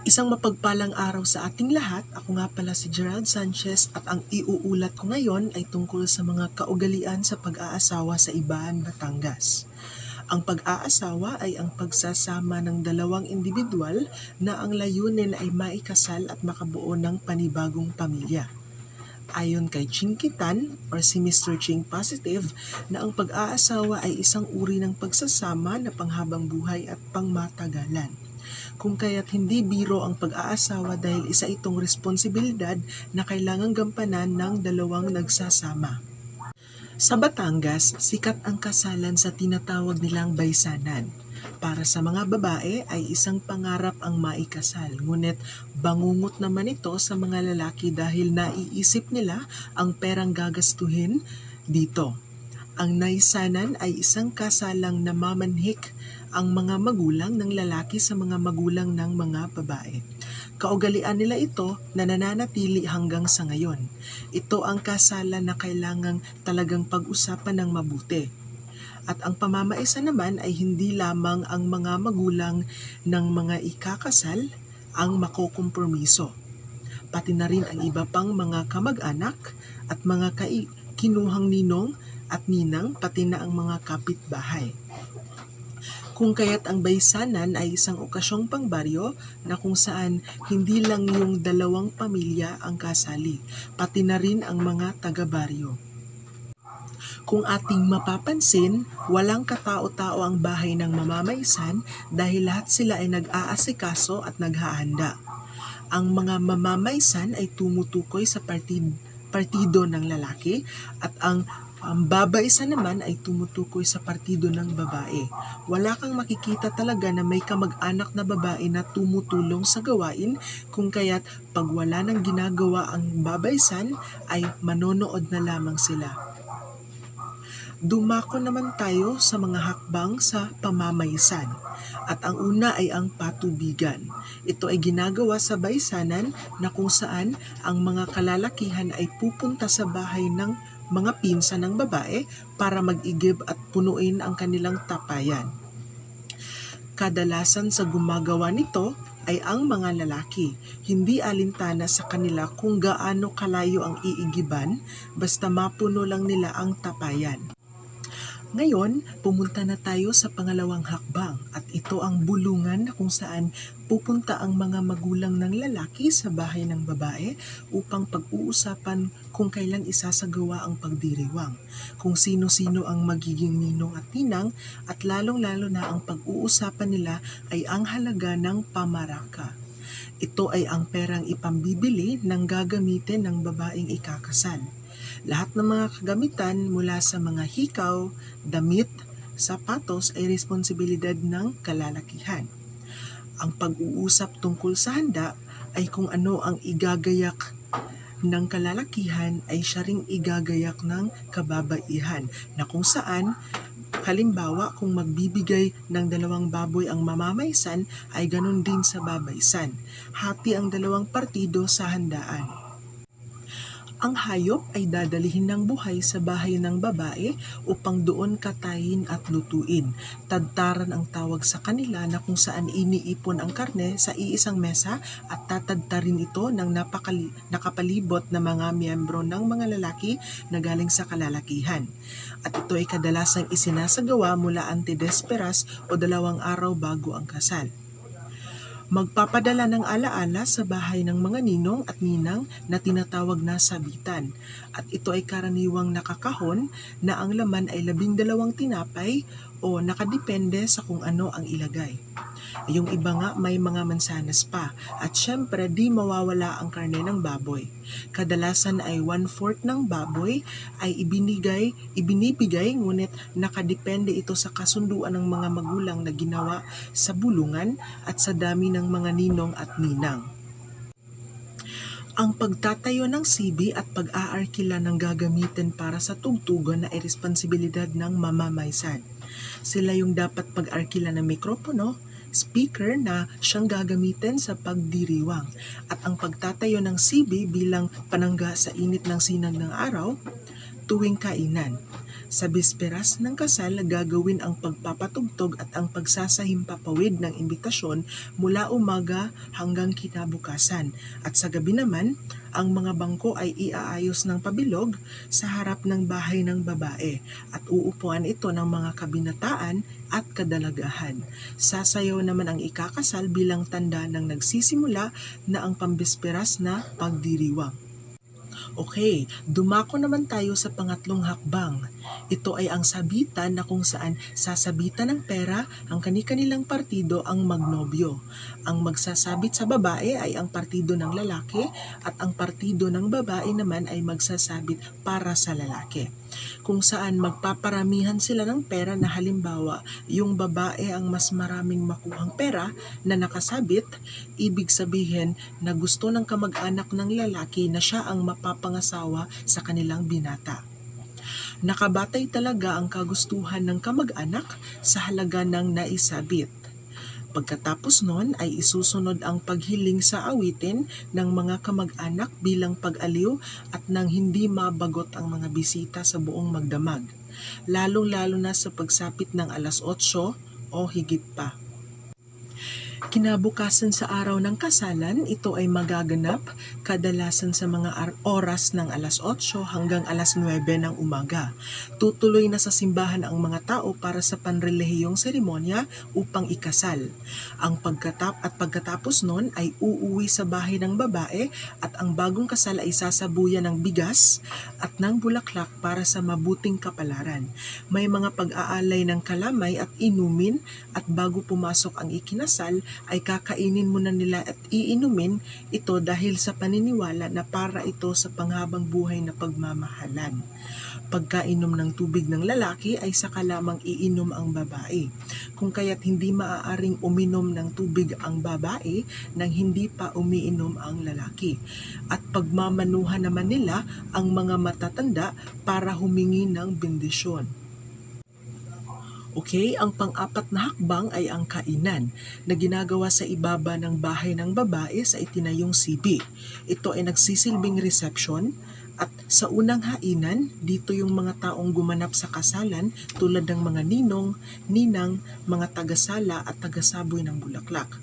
Isang mapagpalang araw sa ating lahat. Ako nga pala si Gerald Sanchez at ang iuulat ko ngayon ay tungkol sa mga kaugalian sa pag-aasawa sa Ibahan, Batangas. Ang pag-aasawa ay ang pagsasama ng dalawang individual na ang layunin ay maikasal at makabuo ng panibagong pamilya. Ayon kay Ching Kitan or si Mr. Ching Positive na ang pag-aasawa ay isang uri ng pagsasama na panghabang buhay at pangmatagalan. Kung kaya't hindi biro ang pag-aasawa dahil isa itong responsibilidad na kailangang gampanan ng dalawang nagsasama. Sa Batangas, sikat ang kasalan sa tinatawag nilang baysanan. Para sa mga babae ay isang pangarap ang maikasal, ngunit bangungot naman ito sa mga lalaki dahil naiisip nila ang perang gagastuhin dito. Ang naisanan ay isang kasalang namamanhik ang mga magulang ng lalaki sa mga magulang ng mga babae. Kaugalian nila ito na nananatili hanggang sa ngayon. Ito ang kasalan na kailangang talagang pag-usapan ng mabuti. At ang pamamaisa naman ay hindi lamang ang mga magulang ng mga ikakasal ang makokompromiso. Pati na rin ang iba pang mga kamag-anak at mga kinuhang ninong at ninang, pati na ang mga kapitbahay. Kung kaya't ang baysanan ay isang okasyong pangbaryo na kung saan hindi lang yung dalawang pamilya ang kasali, pati na rin ang mga taga-baryo. Kung ating mapapansin, walang katao-tao ang bahay ng mamamaysan dahil lahat sila ay nag-aasikaso at naghahanda. Ang mga mamamaysan ay tumutukoy sa partido ng lalaki at ang babaisa naman ay tumutukoy sa partido ng babae. Wala kang makikita talaga na may kamag-anak na babae na tumutulong sa gawain, kung kaya't pag wala nang ginagawa ang babaysan ay manonood na lamang sila. Dumako naman tayo sa mga hakbang sa pamamaysan. At ang una ay ang patubigan. Ito ay ginagawa sa baysanan na kung saan ang mga kalalakihan ay pupunta sa bahay ng mga pinsan ng babae para mag-igib at punuin ang kanilang tapayan. Kadalasan sa gumagawa nito ay ang mga lalaki. Hindi alintana sa kanila kung gaano kalayo ang iigiban, basta mapuno lang nila ang tapayan. Ngayon, pumunta na tayo sa pangalawang hakbang at ito ang bulungan na kung saan pupunta ang mga magulang ng lalaki sa bahay ng babae upang pag-uusapan kung kailan isasagawa ang pagdiriwang, kung sino-sino ang magiging ninong at ninang, at lalong-lalo na ang pag-uusapan nila ay ang halaga ng pamaraka. Ito ay ang perang ipambibili ng gagamitin ng babaeng ikakasal. Lahat ng mga kagamitan mula sa mga hikaw, damit, sapatos ay responsibilidad ng kalalakihan. Ang pag-uusap tungkol sa handa ay kung ano ang igagayak ng kalalakihan ay siya ring igagayak ng kababaihan, na kung saan halimbawa kung magbibigay ng 2 baboy ang mamamaysan ay ganun din sa babaysan. Hati ang 2 partido sa handaan. Ang hayop ay dadalihin ng buhay sa bahay ng babae upang doon katayin at lutuin. Tadtaran ang tawag sa kanila, na kung saan iniipon ang karne sa iisang mesa at tatadtarin ito ng nakapalibot na mga miyembro ng mga lalaki na galing sa kalalakihan. At ito ay kadalasang isinasagawa mula antedesperas o 2 araw bago ang kasal. Magpapadala ng alaala sa bahay ng mga ninong at ninang na tinatawag na sabitan, at ito ay karaniwang nakakahon na ang laman ay 12 tinapay o nakadepende sa kung ano ang ilagay. Yung iba nga may mga mansanas pa, at syempre di mawawala ang karne ng baboy. Kadalasan ay 1/4 ng baboy ay ibinibigay, ngunit nakadepende ito sa kasunduan ng mga magulang na ginawa sa bulungan at sa dami ng mga ninong at ninang. Ang pagtatayo ng sibi at pag-aarkila ng gagamitin para sa tugtugon na ay responsibilidad ng mamamaysan. Sila yung dapat pag-arkila ng mikropono, speaker na siyang gagamitin sa pagdiriwang, at ang pagtatayo ng sibi bilang panangga sa init ng sinag ng araw tuwing kainan. Sa bisperas ng kasal, gagawin ang pagpapatugtog at ang pagsasahimpapawid ng imbitasyon mula umaga hanggang kinabukasan. At sa gabi naman, ang mga bangko ay iaayos ng pabilog sa harap ng bahay ng babae at uupuan ito ng mga kabinataan at kadalagahan. Sasayaw naman ang ikakasal bilang tanda ng nagsisimula na ang pambisperas na pagdiriwang. Okay, dumako naman tayo sa pangatlong hakbang. Ito ay ang sabitan na kung saan sasabitan ng pera ang kani-kanilang partido ang magnobyo. Ang magsasabit sa babae ay ang partido ng lalaki at ang partido ng babae naman ay magsasabit para sa lalaki. Kung saan magpaparamihan sila ng pera na halimbawa yung babae ang mas maraming makuhang pera na nakasabit, ibig sabihin na gusto ng kamag-anak ng lalaki na siya ang mapapangasawa sa kanilang binata. Nakabatay talaga ang kagustuhan ng kamag-anak sa halaga ng naisabit. Pagkatapos nun ay isusunod ang paghiling sa awitin ng mga kamag-anak bilang pag-aliw at nang hindi mabagot ang mga bisita sa buong magdamag, lalong-lalo na sa pagsapit ng alas 8 o higit pa. Kinabukasan sa araw ng kasalan, ito ay magaganap kadalasan sa mga oras ng alas 8 hanggang alas 9 ng umaga. Tutuloy na sa simbahan ang mga tao para sa panrelihiyong seremonya upang ikasal. Pagkatapos nun ay uuwi sa bahay ng babae at ang bagong kasal ay sasabuyan ng bigas at ng bulaklak para sa mabuting kapalaran. May mga pag-aalay ng kalamay at inumin at bago pumasok ang ikinasal ay kakainin muna nila at iinumin ito dahil sa paniniwala na para ito sa panghabang buhay na pagmamahalan. Pagkainom ng tubig ng lalaki ay saka lamang iinom ang babae. Kung kaya't hindi maaaring uminom ng tubig ang babae nang hindi pa umiinom ang lalaki. At pagmamanuhan naman nila ang mga matatanda para humingi ng bendisyon. Okay, ang pang-apat na hakbang ay ang kainan na ginagawa sa ibaba ng bahay ng babae sa itinayong sibi. Ito ay nagsisilbing reception at sa unang hainan, dito yung mga taong gumanap sa kasalan tulad ng mga ninong, ninang, mga tagasala at tagasaboy ng bulaklak.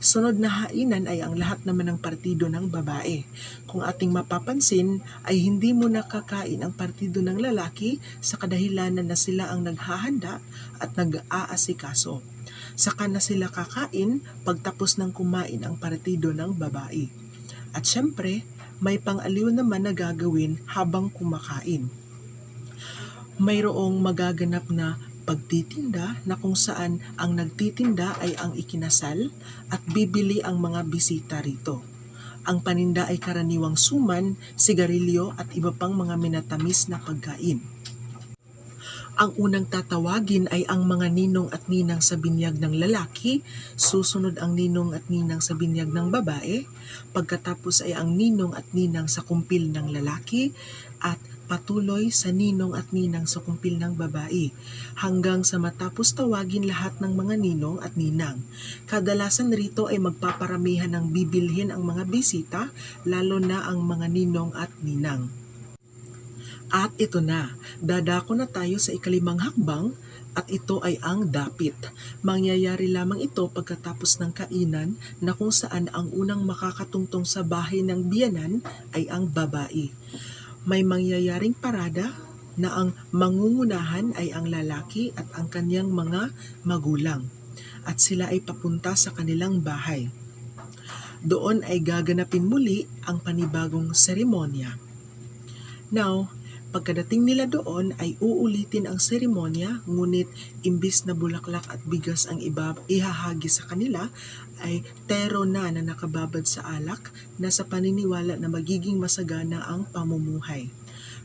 Sunod na hainan ay ang lahat naman ng partido ng babae. Kung ating mapapansin ay hindi mo nakakain ang partido ng lalaki sa kadahilanan na sila ang naghahanda at nag-aasikaso. Saka na sila kakain pagtapos ng kumain ang partido ng babae. At syempre, may pang-aliw naman na gagawin habang kumakain. Mayroong magaganap na pagtitinda na kung saan ang nagtitinda ay ang ikinasal at bibili ang mga bisita rito. Ang paninda ay karaniwang suman, sigarilyo at iba pang mga minatamis na pagkain. Ang unang tatawagin ay ang mga ninong at ninang sa binyag ng lalaki, susunod ang ninong at ninang sa binyag ng babae, pagkatapos ay ang ninong at ninang sa kumpil ng lalaki, at patuloy sa ninong at ninang sa kumpil ng babae, hanggang sa matapos tawagin lahat ng mga ninong at ninang. Kadalasan rito ay magpaparamihan ng bibilhin ang mga bisita, lalo na ang mga ninong at ninang. At ito na, dadako na tayo sa ikalimang hakbang at ito ay ang dapit. Mangyayari lamang ito pagkatapos ng kainan na kung saan ang unang makakatungtong sa bahay ng biyanan ay ang babae. May mangyayaring parada na ang mangungunahan ay ang lalaki at ang kanyang mga magulang at sila ay papunta sa kanilang bahay. Doon ay gaganapin muli ang panibagong seremonya. Now, pagkadating nila doon ay uulitin ang seremonya, ngunit imbis na bulaklak at bigas ang ihahagi sa kanila, ay tero na nakababad sa alak na sa paniniwala na magiging masagana ang pamumuhay.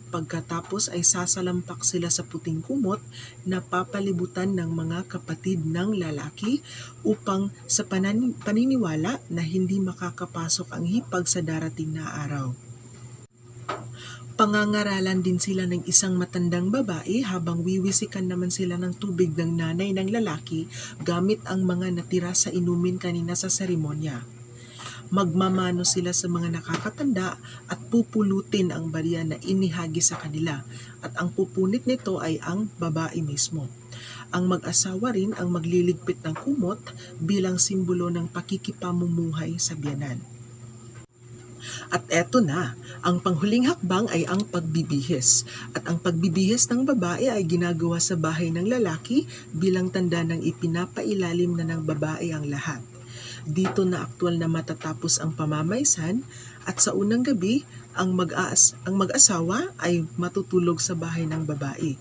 Pagkatapos ay sasalampak sila sa puting kumot na papalibutan ng mga kapatid ng lalaki upang sa paniniwala na hindi makakapasok ang hipag sa darating na araw. Pangangaralan din sila ng isang matandang babae habang wiwisikan naman sila ng tubig ng nanay ng lalaki gamit ang mga natira sa inumin kanina sa seremonya. Magmamano sila sa mga nakakatanda at pupulutin ang barya na inihagi sa kanila, at ang pupunit nito ay ang babae mismo. Ang mag-asawa rin ang magliligpit ng kumot bilang simbolo ng pakikipamumuhay sa biyenan. At eto na, ang panghuling hakbang ay ang pagbibihis. At ang pagbibihis ng babae ay ginagawa sa bahay ng lalaki bilang tanda ng ipinapailalim na ng babae ang lahat. Dito na aktwal na matatapos ang pamamaysan, at sa unang gabi, ang mag-asawa ay matutulog sa bahay ng babae.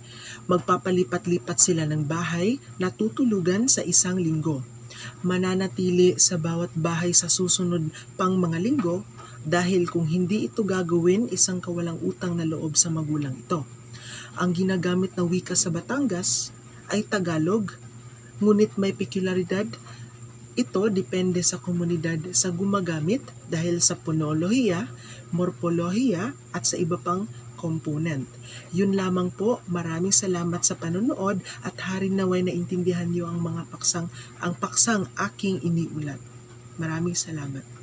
Magpapalipat-lipat sila ng bahay na tutulugan sa isang linggo. Mananatili sa bawat bahay sa susunod pang mga linggo, dahil kung hindi ito gagawin, isang kawalang utang na loob sa magulang ito. Ang ginagamit na wika sa Batangas ay Tagalog, ngunit may peculiaridad. Ito depende sa komunidad sa gumagamit dahil sa ponolohiya, morpolohiya at sa iba pang component. Yun lamang po, maraming salamat sa panonood at haring naway naintindihan niyo ang paksang aking iniulat. Maraming salamat.